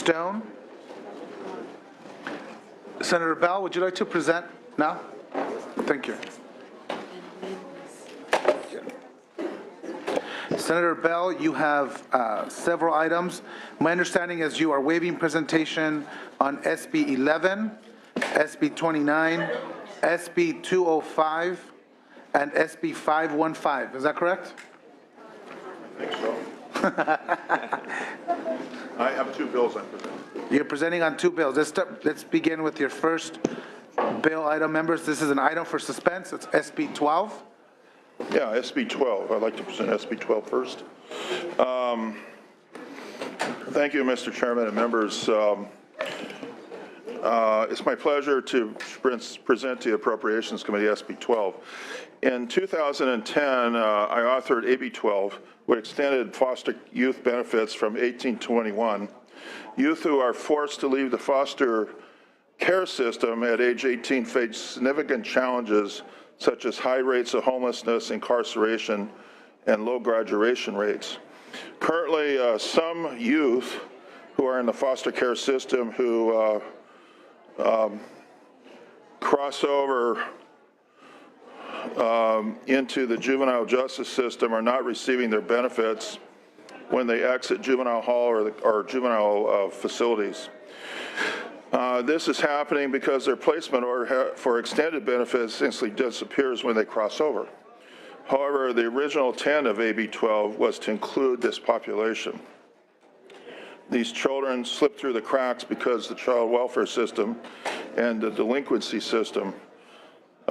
Stone. Senator Bell, would you like to present now? Thank you. Senator Bell, you have several items. My understanding is you are waiving presentation on SB 11, SB 29, SB 205, and SB 515. Is that correct? I think so. I have two bills I'm presenting. You're presenting on two bills. Let's begin with your first bill item, members. This is an item for suspense. It's SB 12. Yeah, SB 12. I'd like to present SB 12 first. Thank you, Mr. Chairman and members. It's my pleasure to present to the Appropriations Committee SB 12. In 2010, I authored AB 12, which extended foster youth benefits from 18 to 21. Youth who are forced to leave the foster care system at age 18 face significant challenges such as high rates of homelessness, incarceration, and low graduation rates. Currently, some youth who are in the foster care system who cross over into the juvenile justice system are not receiving their benefits when they exit juvenile hall or juvenile facilities. This is happening because their placement order for extended benefits essentially disappears when they cross over. However, the original intent of AB 12 was to include this population. These children slip through the cracks because the child welfare system and the delinquency system,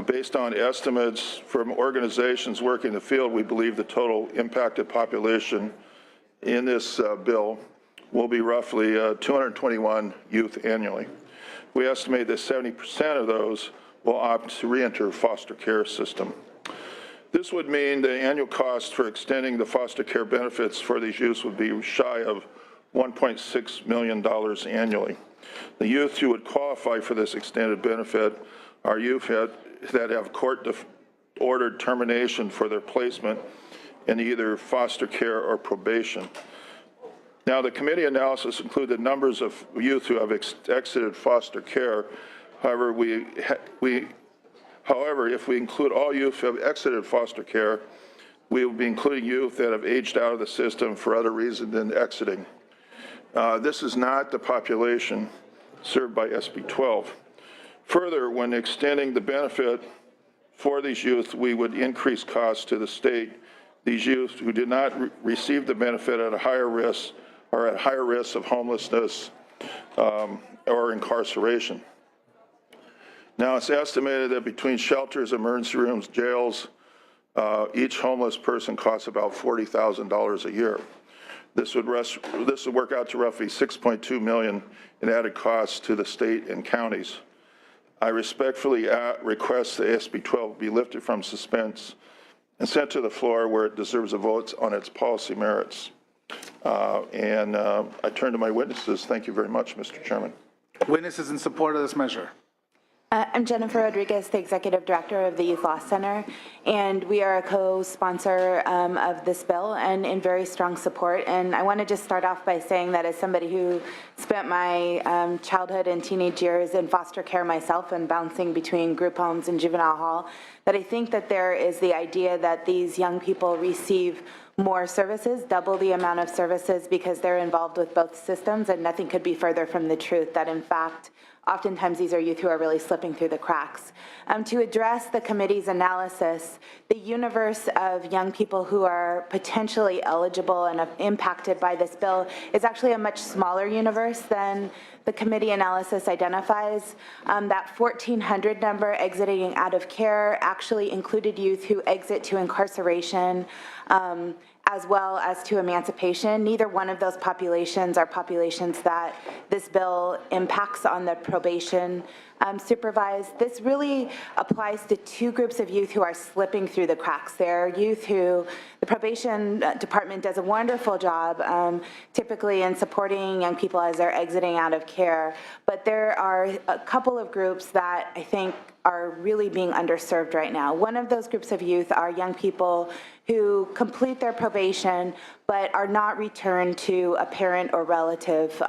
based on estimates from organizations working in the field, we believe the total impacted population in this bill will be roughly 221 youth annually. We estimate that 70% of those will opt to re-enter foster care system. This would mean the annual cost for extending the foster care benefits for these youths would be shy of $1.6 million annually. The youth who would qualify for this extended benefit are youth that have court-ordered termination for their placement in either foster care or probation. Now, the committee analysis included numbers of youth who have exited foster care. However, if we include all youth who have exited foster care, we will be including youth that have aged out of the system for other reasons than exiting. This is not the population served by SB 12. Further, when extending the benefit for these youth, we would increase costs to the state. These youth who did not receive the benefit at a higher risk are at higher risk of homelessness or incarceration. Now, it's estimated that between shelters, emergency rooms, jails, each homeless person costs about $40,000 a year. This would work out to roughly $6.2 million in added costs to the state and counties. I respectfully request that SB 12 be lifted from suspense and sent to the floor where it deserves a vote on its policy merits. I turn to my witnesses. Thank you very much, Mr. Chairman. Witnesses in support of this measure. I'm Jennifer Rodriguez, the Executive Director of the Youth Law Center, and we are a co-sponsor of this bill and in very strong support. And I want to just start off by saying that as somebody who spent my childhood and teenage years in foster care myself and bouncing between group homes and juvenile hall, that I think that there is the idea that these young people receive more services, double the amount of services because they're involved with both systems, and nothing could be further from the truth that in fact oftentimes these are youth who are really slipping through the cracks. To address the committee's analysis, the universe of young people who are potentially eligible and impacted by this bill is actually a much smaller universe than the committee analysis identifies. That 1,400 number exiting out of care actually included youth who exit to incarceration, as well as to emancipation. Neither one of those populations are populations that this bill impacts on the probation supervised. This really applies to two groups of youth who are slipping through the cracks. They're youth who the probation department does a wonderful job typically in supporting young people as they're exiting out of care, but there are a couple of groups that I think are really being underserved right now. One of those groups of youth are young people who complete their probation, but are not returned to a parent or relative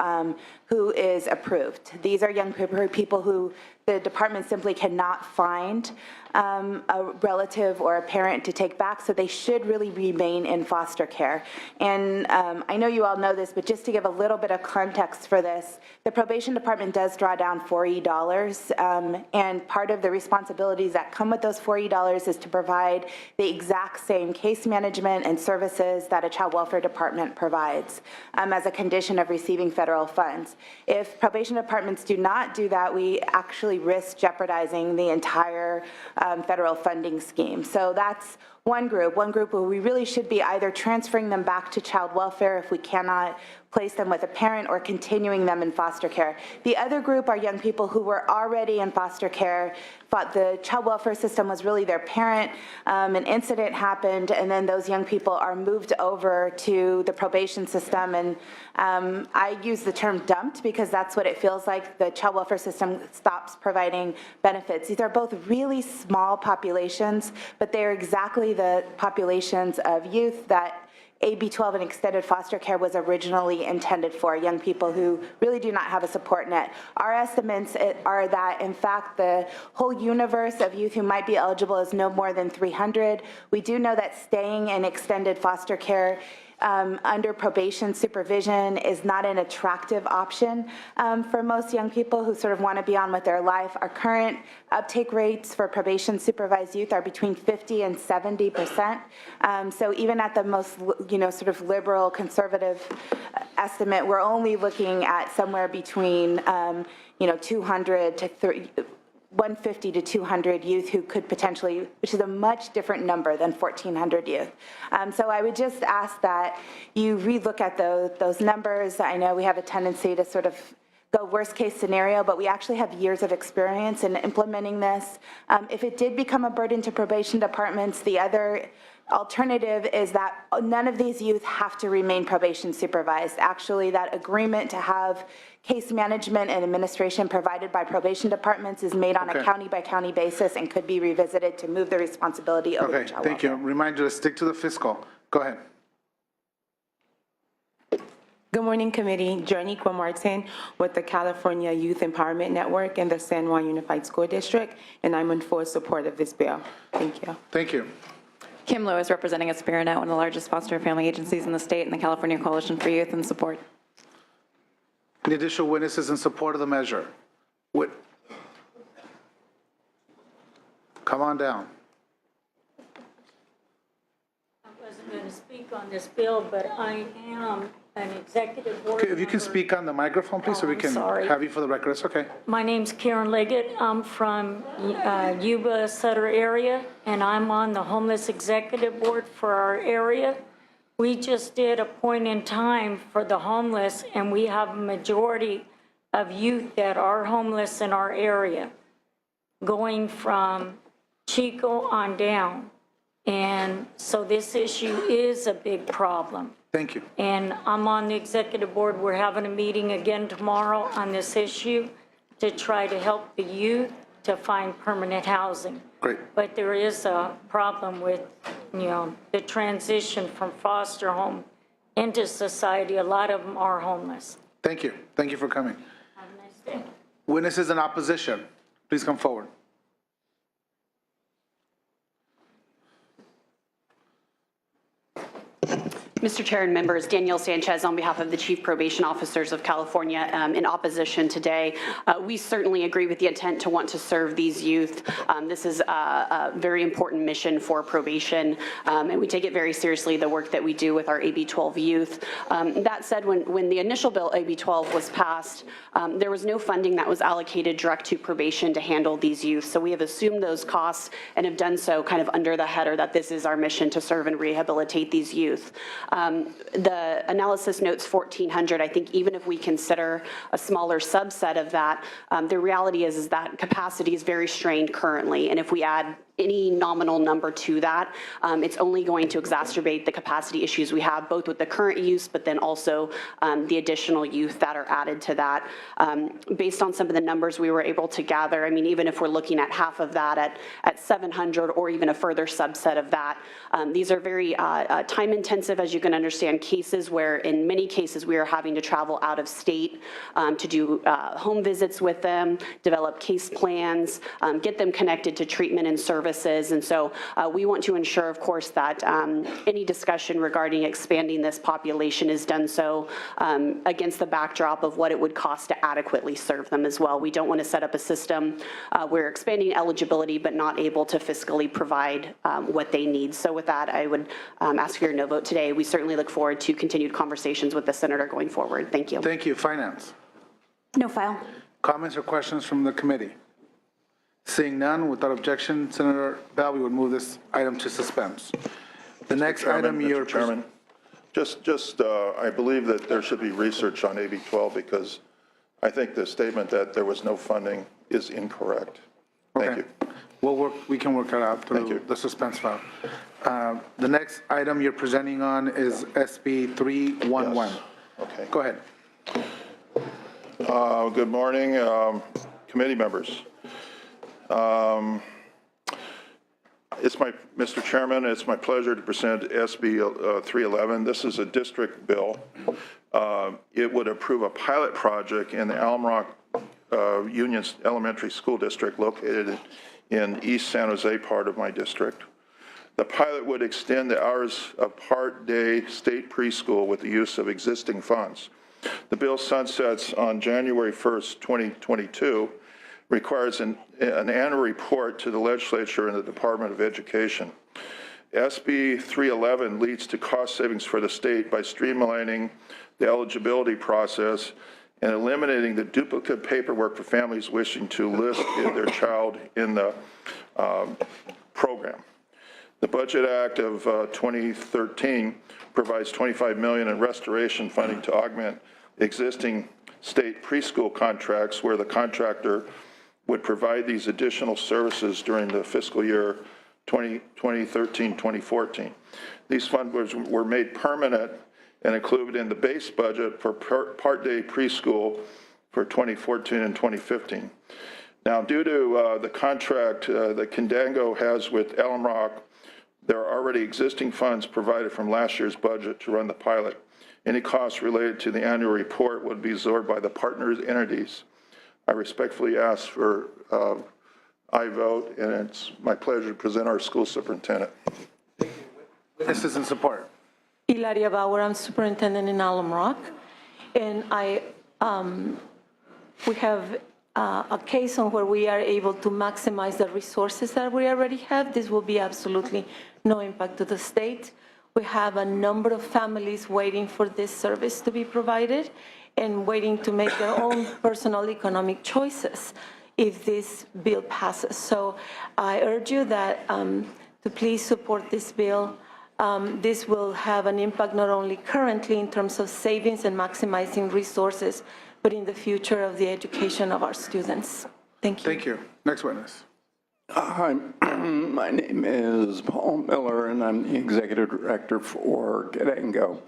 who is approved. These are young people who the department simply cannot find a relative or a parent to take back, so they should really remain in foster care. And I know you all know this, but just to give a little bit of context for this, the probation department does draw down $40, and part of the responsibilities that come with those $40 is to provide the exact same case management and services that a child welfare department provides as a condition of receiving federal funds. If probation departments do not do that, we actually risk jeopardizing the entire federal funding scheme. So that's one group where we really should be either transferring them back to child welfare if we cannot place them with a parent, or continuing them in foster care. The other group are young people who were already in foster care, but the child welfare system was really their parent. An incident happened, and then those young people are moved over to the probation system. And I use the term dumped because that's what it feels like. The child welfare system stops providing benefits. These are both really small populations, but they are exactly the populations of youth that AB 12 and extended foster care was originally intended for, young people who really do not have a support net. Our estimates are that, in fact, the whole universe of youth who might be eligible is no more than 300. We do know that staying in extended foster care under probation supervision is not an attractive option for most young people who sort of want to be on with their life. Our current uptake rates for probation supervised youth are between 50 and 70%. So even at the most, sort of liberal conservative estimate, we're only looking at somewhere between 200 to 150 to 200 youth who could potentially, which is a much different number than 1,400 youth. So I would just ask that you relook at those numbers. I know we have a tendency to sort of go worst case scenario, but we actually have years of experience in implementing this. If it did become a burden to probation departments, the other alternative is that none of these youth have to remain probation supervised. Actually, that agreement to have case management and administration provided by probation departments is made on a county by county basis and could be revisited to move the responsibility over to child welfare. Thank you. Reminder to stick to the fiscal. Go ahead. Good morning, committee. Jerniqua Martin with the California Youth Empowerment Network and the San Juan Unified School District, and I'm in full support of this bill. Thank you. Thank you. Kim Lewis, representing Aspiranet, one of the largest foster family agencies in the state, and the California Coalition for Youth in support. Any additional witnesses in support of the measure? Come on down. I wasn't going to speak on this bill, but I am an executive board Okay, if you can speak on the microphone, please, so we can have you for the record. It's okay. My name's Karen Liggett. I'm from Yuba, Sutter area, and I'm on the homeless executive board for our area. We just did a point in time for the homeless, and we have a majority of youth that are homeless in our area, going from Chico on down. And so this issue is a big problem. Thank you. And I'm on the executive board. We're having a meeting again tomorrow on this issue to try to help the youth to find permanent housing. Great. But there is a problem with, the transition from foster home into society. A lot of them are homeless. Thank you. Thank you for coming. Have a nice day. Witnesses in opposition, please come forward. Mr. Chair and members, Danielle Sanchez on behalf of the Chief Probation Officers of California in opposition today. We certainly agree with the intent to want to serve these youth. This is a very important mission for probation, and we take it very seriously, the work that we do with our AB 12 youth. That said, when the initial bill, AB 12, was passed, there was no funding that was allocated direct to probation to handle these youth. So we have assumed those costs and have done so kind of under the header that this is our mission to serve and rehabilitate these youth. The analysis notes 1,400. I think even if we consider a smaller subset of that, the reality is that capacity is very strained currently. And if we add any nominal number to that, it's only going to exacerbate the capacity issues we have, both with the current use, but then also the additional youth that are added to that. Based on some of the numbers we were able to gather, I mean, even if we're looking at half of that at 700 or even a further subset of that, these are very time intensive, as you can understand, cases where in many cases we are having to travel out of state to do home visits with them, develop case plans, get them connected to treatment and services. And so we want to ensure, of course, that any discussion regarding expanding this population is done so against the backdrop of what it would cost to adequately serve them as well. We don't want to set up a system where expanding eligibility but not able to fiscally provide what they need. So with that, I would ask for your no vote today. We certainly look forward to continued conversations with the senator going forward. Thank you. Thank you. Finance. No file. Comments or questions from the committee? Seeing none, without objection, Senator Bell, we would move this item to suspense. The next item you're... Mr. Chairman, I believe that there should be research on AB 12 because I think the statement that there was no funding is incorrect. Thank you. We can work that out through the suspense file. The next item you're presenting on is SB 311. Yes. Okay. Go ahead. Good morning, committee members. Mr. Chairman, it's my pleasure to present SB 311. This is a district bill. It would approve a pilot project in the Alum Rock Union Elementary School District located in East San Jose part of my district. The pilot would extend the hours of part-day state preschool with the use of existing funds. The bill sunsets on January 1st, 2022, requires an annual report to the legislature and the Department of Education. SB 311 leads to cost savings for the state by streamlining the eligibility process and eliminating the duplicate paperwork for families wishing to list their child in the program. The Budget Act of 2013 provides $25 million in restoration funding to augment existing state preschool contracts where the contractor would provide these additional services during the fiscal year 2013-2014. These funds were made permanent and included in the base budget for part-day preschool for 2014 and 2015. Now, due to the contract that Candango has with Alum Rock, there are already existing funds provided from last year's budget to run the pilot. Any costs related to the annual report would be absorbed by the partners entities. I respectfully ask for aye vote, and it's my pleasure to present our school superintendent. Witnesses in support. Ilaria Bauer, I'm superintendent in Alum Rock, and we have a case on where we are able to maximize the resources that we already have. This will be absolutely no impact to the state. We have a number of families waiting for this service to be provided and waiting to make their own personal economic choices if this bill passes. So I urge you that to please support this bill. This will have an impact not only currently in terms of savings and maximizing resources, but in the future of the education of our students. Thank you. Thank you. Next witness. Hi, my name is Paul Miller, and I'm the executive director for Candango.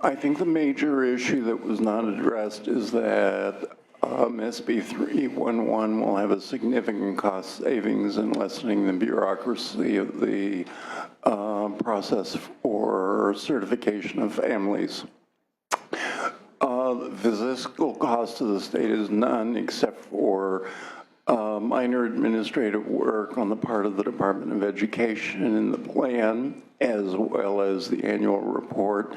I think the major issue that was not addressed is that SB 311 will have a significant cost savings in lessening the bureaucracy of the process for certification of families. The fiscal cost to the state is none except for minor administrative work on the part of the Department of Education in the plan, as well as the annual report.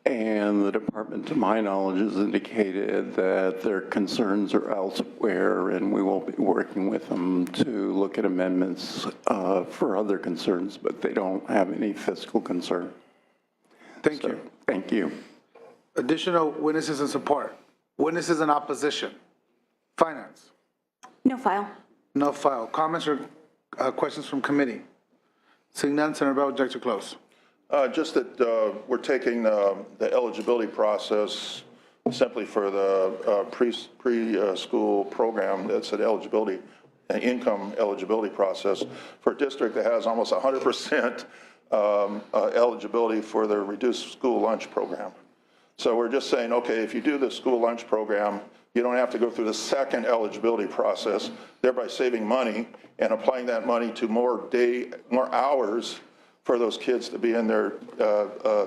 And the department, to my knowledge, has indicated that their concerns are elsewhere, and we will be working with them to look at amendments for other concerns, but they don't have any fiscal concern. Thank you. Thank you. Additional witnesses in support. Witnesses in opposition. Finance. No file. No file. Comments or questions from committee? Seeing none, Senator Bell, object to close. Just that we're taking the eligibility process simply for the preschool program. That's an eligibility income eligibility process for a district that has almost 100% eligibility for the reduced school lunch program. So we're just saying, okay, if you do the school lunch program, you don't have to go through the second eligibility process, thereby saving money and applying that money to more hours for those kids to be in their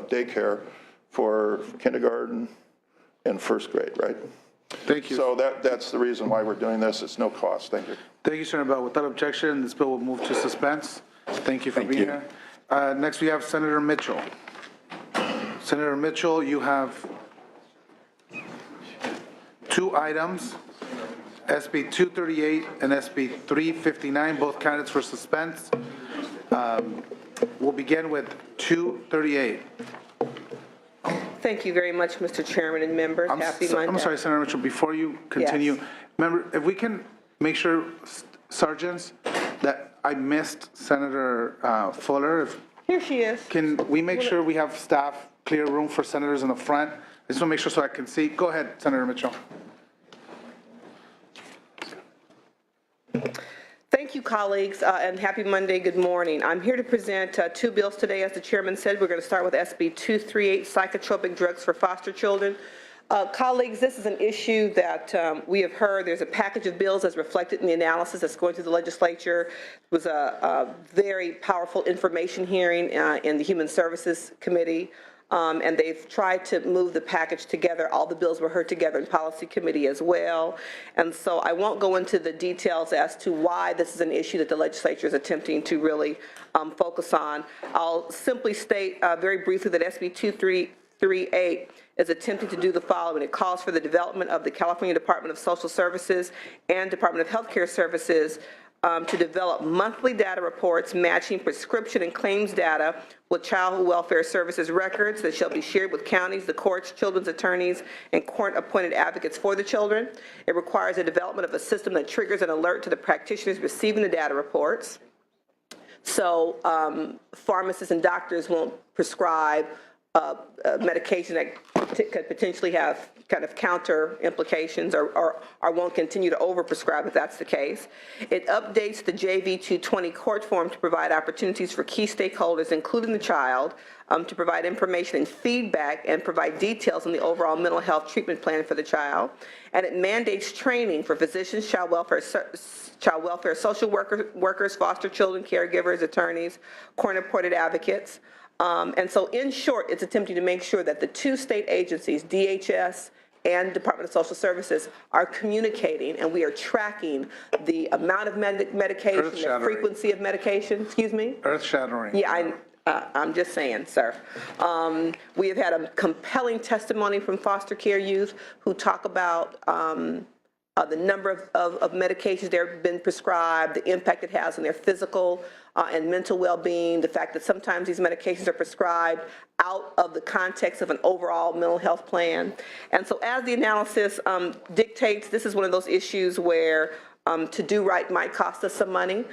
daycare for kindergarten and first grade, right? Thank you. So that's the reason why we're doing this. It's no cost. Thank you. Thank you, Senator Bell. Without objection, this bill will move to suspense. Thank you for being here. Next, we have Senator Mitchell. Senator Mitchell, you have 2 items, SB 238 and SB 359, both candidates for suspense. We'll begin with 238. Thank you very much, Mr. Chairman and members. Happy Monday. I'm sorry, Senator Mitchell, before you continue, Yes. remember, if we can make sure, sergeants, that I missed Senator Fuller, Here she is. can we make sure we have staff clear room for senators in the front? I just want to make sure so I can see. Go ahead, Senator Mitchell. Thank you, colleagues, and happy Monday. Good morning. I'm here to present 2 bills today. As the chairman said, we're going to start with SB 238, psychotropic drugs for foster children. Colleagues, this is an issue that we have heard. There's a package of bills as reflected in the analysis that's going through the legislature. It was a very powerful information hearing in the Human Services Committee. And they've tried to move the package together. All the bills were heard together in Policy Committee as well. And so I won't go into the details as to why this is an issue that the legislature is attempting to really focus on. I'll simply state very briefly that SB 2338 is attempting to do the following. It calls for the development of the California Department of Social Services and Department of Healthcare Services to develop monthly data reports matching prescription and claims data with child welfare services records that shall be shared with counties, the courts, children's attorneys, and court-appointed advocates for the children. It requires the development of a system that triggers an alert to the practitioners receiving the data reports. So pharmacists and doctors won't prescribe medication that could potentially have kind of counter implications or won't continue to overprescribe if that's the case. It updates the JV 220 court form to provide opportunities for key stakeholders, including the child, to provide information and feedback and provide details on the overall mental health treatment plan for the child. And it mandates training for physicians, child welfare social workers, foster children, caregivers, attorneys, court-appointed advocates. And so in short, it's attempting to make sure that the 2 state agencies, DHS and Department of Social Services, are communicating, and we are tracking the amount of medication, the frequency of medication. Excuse me? Earth-shattering. Yeah, I'm just saying, sir. We have had a compelling testimony from foster care youth who talk about the number of medications that have been prescribed, the impact it has on their physical and mental well-being, the fact that sometimes these medications are prescribed out of the context of an overall mental health plan. And so as the analysis dictates, this is one of those issues where to do right might cost us some money.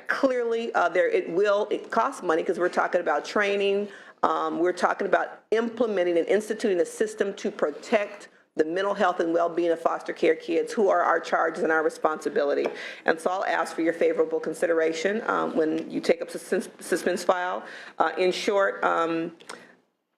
Clearly, it costs money because we're talking about training. We're talking about implementing and instituting a system to protect the mental health and well-being of foster care kids, who are our charges and our responsibility. And so I'll ask for your favorable consideration when you take up suspense file. In short,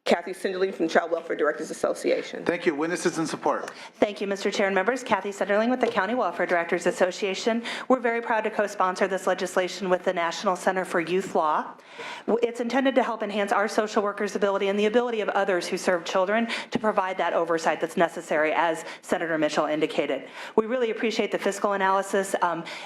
Kathy Sinderling from Child Welfare Directors Association. Thank you. Witnesses in support. Thank you, Mr. Chair and members. Kathy Sinderling with the County Welfare Directors Association. We're very proud to co-sponsor this legislation with the National Center for Youth Law. It's intended to help enhance our social workers' ability and the ability of others who serve children to provide that oversight that's necessary, as Senator Mitchell indicated. We really appreciate the fiscal analysis.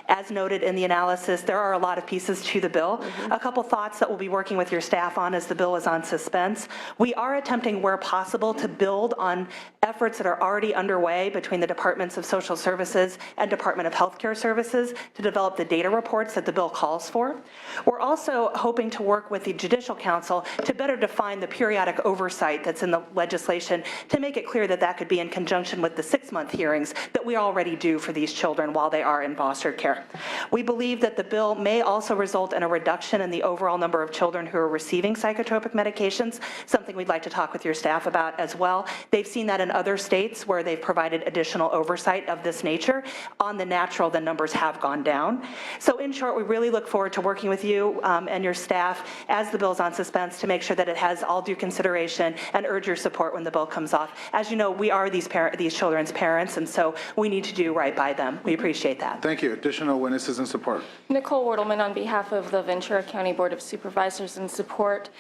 As noted in the analysis, there are a lot of pieces to the bill. A couple thoughts that we'll be working with your staff on as the bill is on suspense. We are attempting, where possible, to build on efforts that are already underway between the Departments of Social Services and Department of Healthcare Services to develop the data reports that the bill calls for. We're also hoping to work with the Judicial Council to better define the periodic oversight that's in the legislation, to make it clear that that could be in conjunction with the 6-month hearings that we already do for these children while they are in foster care. We believe that the bill may also result in a reduction in the overall number of children who are receiving psychotropic medications, something something we'd like to talk with your staff about as well. They've seen that in other states where they've provided additional oversight of this nature. On the natural, the numbers have gone down. So in short, we really look forward to working with you and your staff as the bill's on suspense to make sure that it has all due consideration, and urge your support when the bill comes off. As you know, we are these children's parents, and so we need to do right by them. We appreciate that. Thank you. Additional witnesses in support. Nicole Wertelman on behalf of the Ventura County Board of Supervisors in support.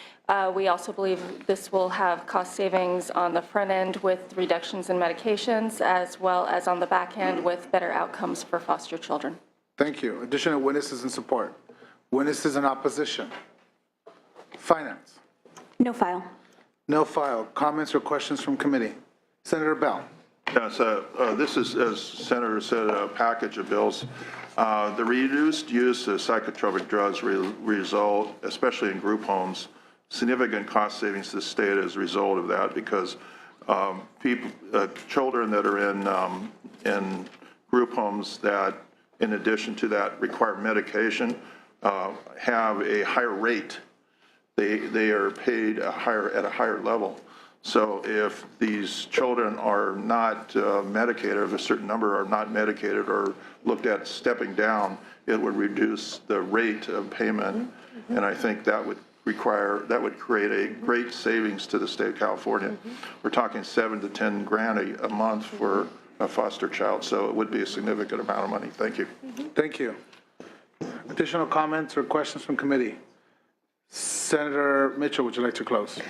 We also believe this will have cost savings on the front end with reductions in medications, as well as on the back end with better outcomes for foster children. Thank you. Additional witnesses in support. Witnesses in opposition. Finance. No file. No file. Comments or questions from committee? Senator Bell. Yes, this is, as Senator said, a package of bills. The reduced use of psychotropic drugs result, especially in group homes, significant cost savings to the state as a result of that, because children that are in group homes that, in addition to that, require medication, have a higher rate. They are paid at a higher level. So if these children are not medicated, if a certain number are not medicated or looked at stepping down, it would reduce the rate of payment. And I think that would create a great savings to the state of California. We're talking $7 to $10 grand a month for a foster child, so it would be a significant amount of money. Thank you. Thank you. Additional comments or questions from committee? Senator Mitchell, would you like to close?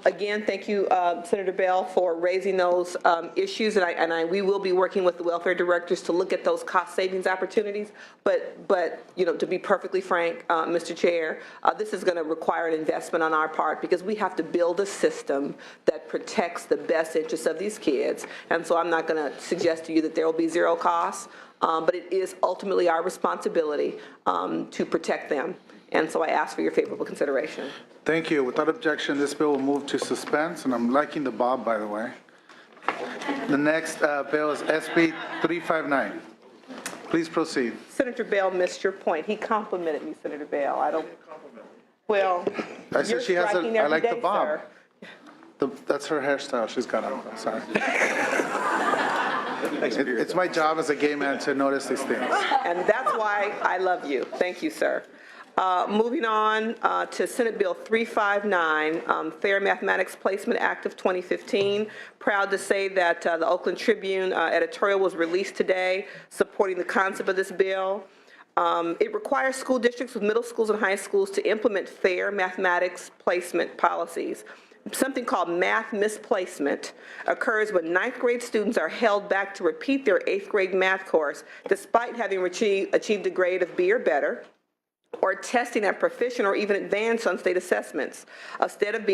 Again, thank you, Senator Bell, for raising those issues, and we will be working with the welfare directors to look at those cost savings opportunities. But you know, to be perfectly frank, Mr. Chair, this is going to require an investment on our part, because we have to build a system that protects the best interests of these kids. And so I'm not going to suggest to you that there will be zero costs, but it is ultimately our responsibility to protect them. And so I ask for your favorable consideration. Thank you. Without objection, this bill will move to suspense, and I'm liking the bob, by the way. The next bill is SB 359. Please proceed. Senator Bell missed your point. He complimented me, Senator Bell. I don't. Well, I said she has striking I every like the day, bob. sir. That's her hairstyle she's got on. I'm sorry. It's my job as a gay man to notice these things. And that's why I love you. Thank you, sir. Moving on to Senate Bill 359, Fair Mathematics Placement Act of 2015. Proud to say that the Oakland Tribune editorial was released today supporting the concept of this bill. It requires school districts with middle schools and high schools to implement fair mathematics placement policies. Something called math misplacement occurs when ninth grade students are held back to repeat their 8th grade math course despite having achieved a grade of B or better, or testing at proficient or even advanced on state assessments, instead of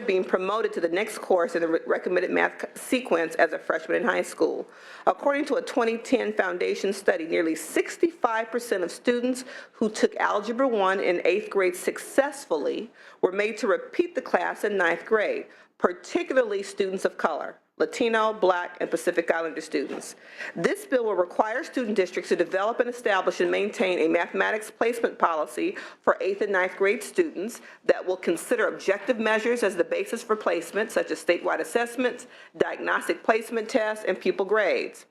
being promoted to the next course in the recommended math sequence as a freshman in high school. According to a 2010 Foundation study, nearly 65% of students who took Algebra 1 in 8th grade successfully were made to repeat the class in 9th grade, particularly students of color. Latino, Black, and Pacific Islander students. This bill will require student districts to develop and establish and maintain a mathematics placement policy for 8th and 9th grade students that will consider objective measures as the basis for placement, such as statewide assessments, diagnostic placement tests, and pupil grades.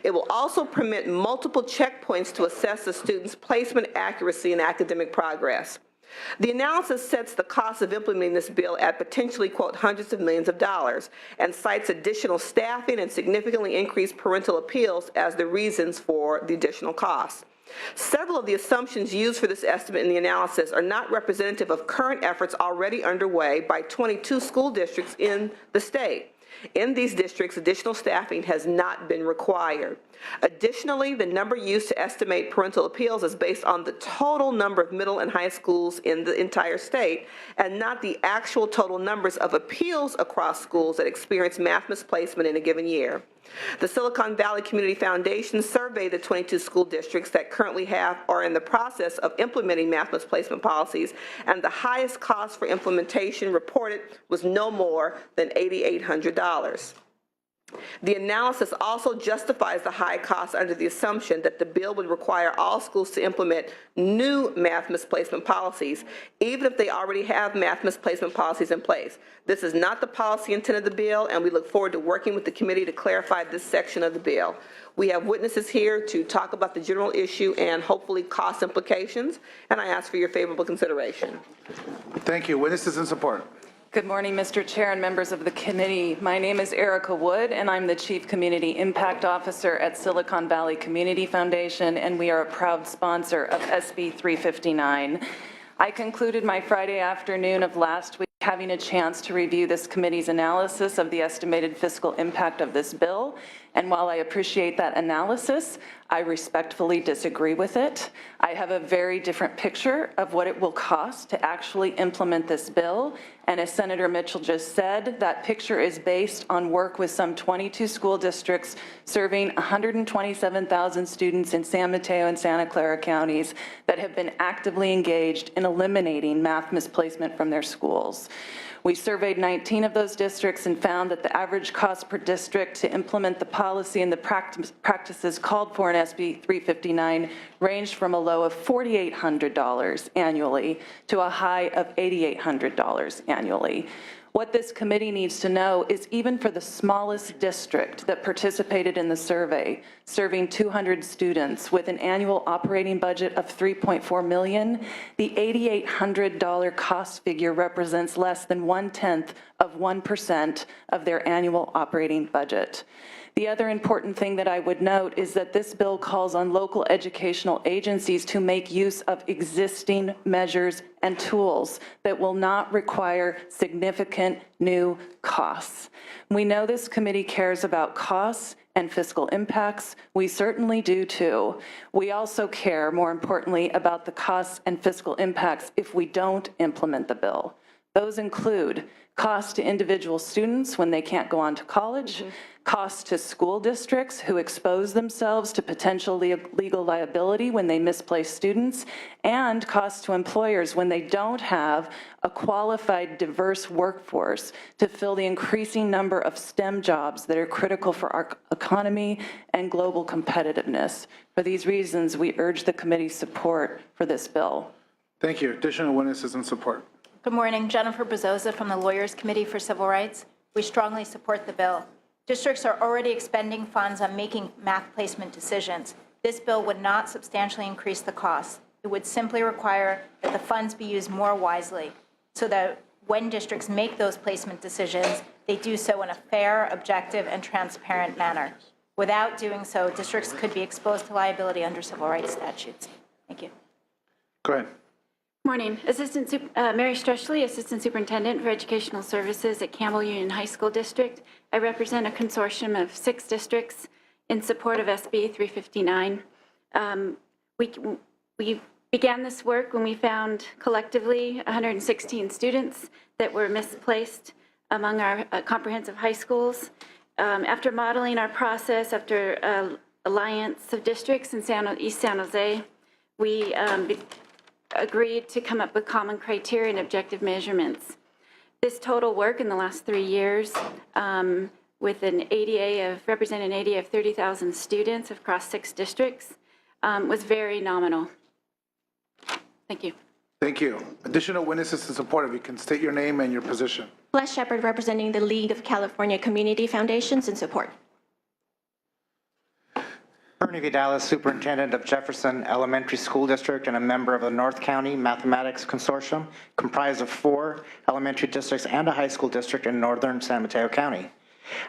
It will also permit multiple checkpoints to assess the student's placement accuracy and academic progress. The analysis sets the cost of implementing this bill at potentially, quote, hundreds of millions of dollars, and cites additional staffing and significantly increased parental appeals as the reasons for the additional costs. Several of the assumptions used for this estimate in the analysis are not representative of current efforts already underway by 22 school districts in the state. In these districts, additional staffing has not been required. Additionally, the number used to estimate parental appeals is based on the total number of middle and high schools in the entire state, and not the actual total numbers of appeals across schools that experience math misplacement in a given year. The Silicon Valley Community Foundation surveyed the 22 school districts that currently have or are in the process of implementing math misplacement policies, and the highest cost for implementation reported was no more than $8,800. The analysis also justifies the high cost under the assumption that the bill would require all schools to implement new math misplacement policies, even if they already have math misplacement policies in place. This is not the policy intent of the bill, and we look forward to working with the committee to clarify this section of the bill. We have witnesses here to talk about the general issue and hopefully cost implications, and I ask for your favorable consideration. Thank you. Witnesses in support. Good morning, Mr. Chair and members of the committee. My name is Erica Wood, and I'm the Chief Community Impact Officer at Silicon Valley Community Foundation, and we are a proud sponsor of SB 359. I concluded my Friday afternoon of last week having a chance to review this committee's analysis of the estimated fiscal impact of this bill, and while I appreciate that analysis, I respectfully disagree with it. I have a very different picture of what it will cost to actually implement this bill, and as Senator Mitchell just said, that picture is based on work with some 22 school districts serving 127,000 students in San Mateo and Santa Clara counties that have been actively engaged in eliminating math misplacement from their schools. We surveyed 19 of those districts and found that the average cost per district to implement the policy and the practices called for in SB 359 ranged from a low of $4,800 annually to a high of $8,800 annually. What this committee needs to know is even for the smallest district that participated in the survey, serving 200 students with an annual operating budget of $3.4 million, the $8,800 cost figure represents less than 0.1% of their annual operating budget. The other important thing that I would note is that this bill calls on local educational agencies to make use of existing measures and tools that will not require significant new costs. We know this committee cares about costs and fiscal impacts. We certainly do too. We also care, more importantly, about the costs and fiscal impacts if we don't implement the bill. Those include costs to individual students when they can't go on to college, costs to school districts who expose themselves to potential legal liability when they misplace students, and costs to employers when they don't have a qualified, diverse workforce to fill the increasing number of STEM jobs that are critical for our economy and global competitiveness. For these reasons, we urge the committee's support for this bill. Thank you. Additional witnesses in support. Good morning. Jennifer Bezosa from the Lawyers Committee for Civil Rights. We strongly support the bill. Districts are already expending funds on making math placement decisions. This bill would not substantially increase the cost. It would simply require that the funds be used more wisely so that when districts make those placement decisions, they do so in a fair, objective, and transparent manner. Without doing so, districts could be exposed to liability under civil rights statutes. Thank you. Go ahead. Morning. Mary Struchley, Assistant Superintendent for Educational Services at Campbell Union High School District. I represent a consortium of 6 districts in support of SB 359. We began this work when we found collectively 116 students that were misplaced among our comprehensive high schools. After modeling our process after Alliance of Districts in East San Jose, we agreed to come up with common criteria and objective measurements. This total work in the last 3 years with an ADA representing an ADA of 30,000 students across 6 districts was very nominal. Thank you. Thank you. Additional witnesses in support, if you can state your name and your position. Les Shepard, representing the League of California Community Foundations, in support. Ernie Vidales, Superintendent of Jefferson Elementary School District and a member of the North County Mathematics Consortium, comprised of 4 elementary districts and a high school district in northern San Mateo County.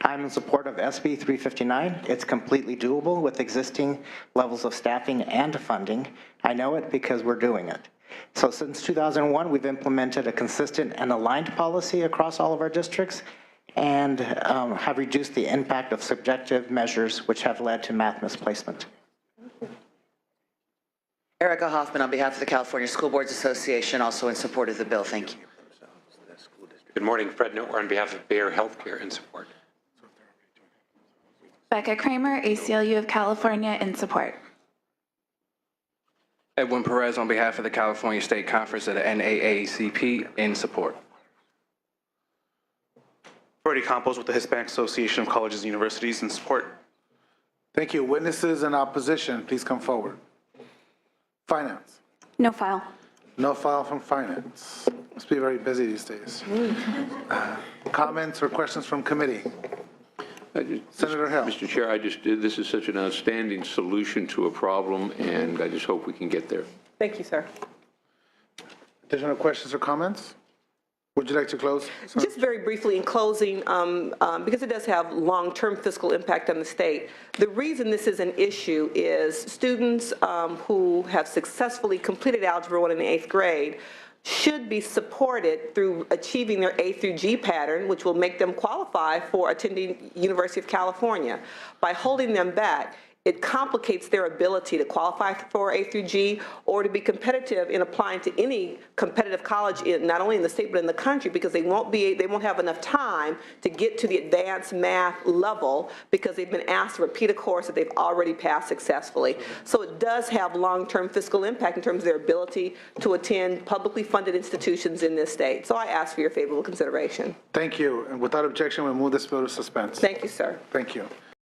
I'm in support of SB 359. It's completely doable with existing levels of staffing and funding. I know it because we're doing it. So since 2001, we've implemented a consistent and aligned policy across all of our districts and have reduced the impact of subjective measures which have led to math misplacement. Erica Hoffman on behalf of the California School Boards Association, also in support of the bill. Thank you. Good morning. Fred Notwer on behalf of Bayer Healthcare in support. Becca Kramer, ACLU of California, in support. Edwin Perez on behalf of the California State Conference of the NAACP, in support. Brody Campos with the Hispanic Association of Colleges and Universities in support. Thank you. Witnesses in opposition, please come forward. Finance. No file. No file from Finance. Must be very busy these days. Comments or questions from committee? Senator Hill. Mr. Chair, this is such an outstanding solution to a problem, and I just hope we can get there. Thank you, sir. Additional questions or comments? Would you like to close? Just very briefly in closing, because it does have long-term fiscal impact on the state, the reason this is an issue is students who have successfully completed Algebra 1 in the 8th grade should be supported through achieving their A through G pattern, which will make them qualify for attending University of California. By holding them back, it complicates their ability to qualify for A through G or to be competitive in applying to any competitive college not only in the state but in the country, because they won't have enough time to get to the advanced math level because they've been asked to repeat a course that they've already passed successfully. So it does have long-term fiscal impact in terms of their ability to attend publicly funded institutions in this state. So I ask for your favorable consideration. Thank you. And without objection, we'll move this bill to suspense. Thank you, sir. Thank you.